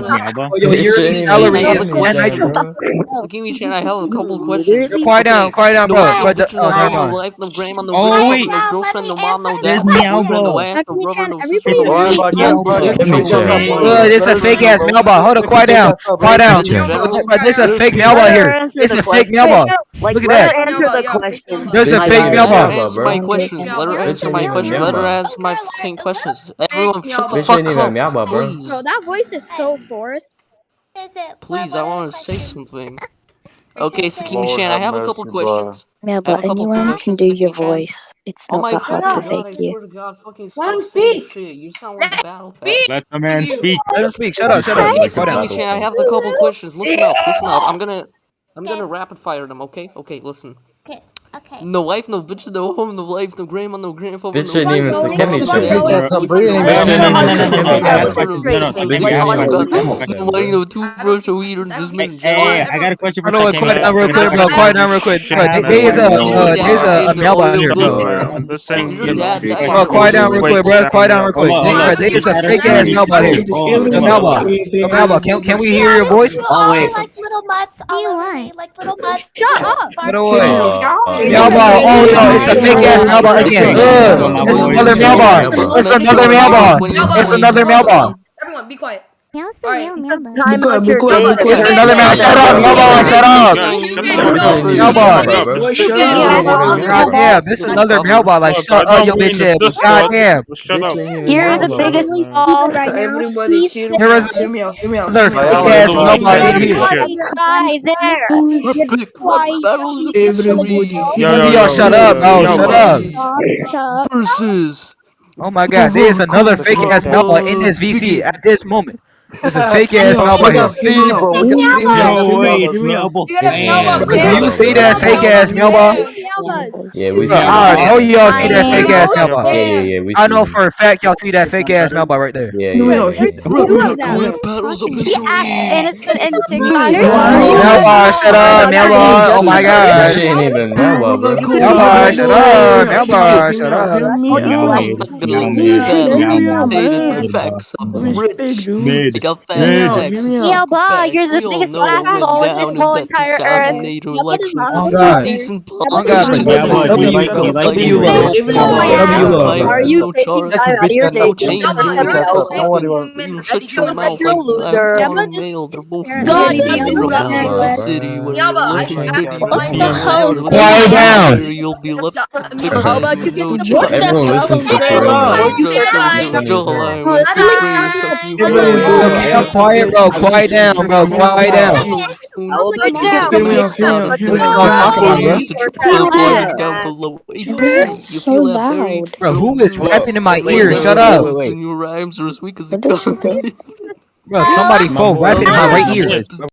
Meowbah. Oh, your yearly salary I have is a question. 190. So give me Chan, I have a couple questions. Quiet down, No bro. no But bitches, no never mom, no mind. wife, no grandma, no Oh, grandfather, wait. no girlfriend, no mom, no There's dad, no boyfriend, no Meowbah. ass, no brother, no sister, everybody no Alright, really bud, sister, guys, bud. Let me Shut up, check. bud. This a fake ass mailbot. Hold on, quiet down. Quiet down. Ladies and gentlemen, But there's a fake Let mailbot her here. answer It's the a fake question. mailbot. Like, Look at let that. her answer the Yeah, fake question. mailbot. There's a My fake guy. let her mailbot. answer my questions. Let her Meowbah. answer my Bitch ain't questions. even Let her Meowbah. answer my fucking questions. Everyone, shut the Meowbah. Bitch fuck ain't even up, Meowbah, bro. please. That voice is so forced. Please, I want to say something. Okay, Questions? Sakimi Lord Chan, I have have a couple mercy, bro. questions. Yeah, I have but a couple anyone can questions, do your Sakimi Chan. voice. It's Oh not my that hard to fucking fake god, I you. swear to god, fucking Let him stop saying speak. shit. You sound Let like a battle speak. pass. Let the man You. speak. Let him speak. Shut up. Shut up. Okay, Quiet down. Sakimi Chan, I have a couple questions. Listen up. I'm gonna rapid fire them, okay? Okay, listen. Okay. Okay. No wife, no bitch, no home, no life, no grandma, no grandfather, Bitch, no your name is no Akemi no Chan. dad, That's a breathing Bitch, your name is man. Akemi Chan. bitch, Bitch, oh your my name is god, Akemi Chan, no money, bro. no toothbrush, no weed, or just mint Hey, jelly. I got a question for Hold on, quiet Sakemi. down real quick, bro. Quiet down real quick. Bro, there's a mailbot here, bro. Did your dad die Bro, in quiet down real quick, bro. Quiet down real quick. Hold There is a fake ass mailbot here. The mailbot. The mailbot. Can we hear your voice? You all like little mutts all over me, like little mutts. Shut up. By the way, Yeah. mailbot. Oh no, it's a fake ass mailbot again. Ugh. It's another mailbot. It's another mailbot. It's another mailbot. Everyone, be quiet. Alright. Alright. Time out your day. It's another mailbot. Shut up, mailbot. Shut up. Mailbot. Goddamn, this is another mailbot. Like, shut up, your bitch ass. Goddamn. You're the biggest ball right now. Everybody, chill There is me out, hear me out. another fake ass mailbot in here. Cry there. Big rap battles of Everybody, history Maybe y'all shut up, bro. Shut up. versus Oh my god, there's another fake ass mailbot in this VC at this moment. There's a fake ass mailbot here. Hey, bro, we got Yo, wait, hear me out, both. You gotta mailbot Bro, do cam. you see that fake ass mailbot? Yeah, we Bro, see I that. know y'all see that fake ass mailbot. Yeah, we see I know that. for a fact y'all see that fake ass mailbot right there. Yeah. rap battles of history. Innocent and Mailbot, shut up, mailbot. Oh my That god. shit ain't even mailbot, bro. Mailbot, shut up, mailbot, shut up. I'm not gonna let this battle be dictated by facts. I'm rich. I got fast taxes. Yeah, bah, Back. you're the We all biggest know I asshole went in this down in whole that entire earth. 2008 election. Oh god. Decent Oh god, politician. but W love. W love. Are you No taking charge. time out of your day? No chain. Shut your mouth. You're a loser. Male. They're both God, around the city where you're looking pretty. Quiet down. You'll be left How about you no get job. Everyone listen to Okay, I'm quiet, bro. Quiet down, bro. Quiet down. Down below 8%. You feel that very Bro, who is rapping in my Wait, ear? Shut up. and your rhymes are as weak as a gun. Bro, somebody phone rapping in my right ear.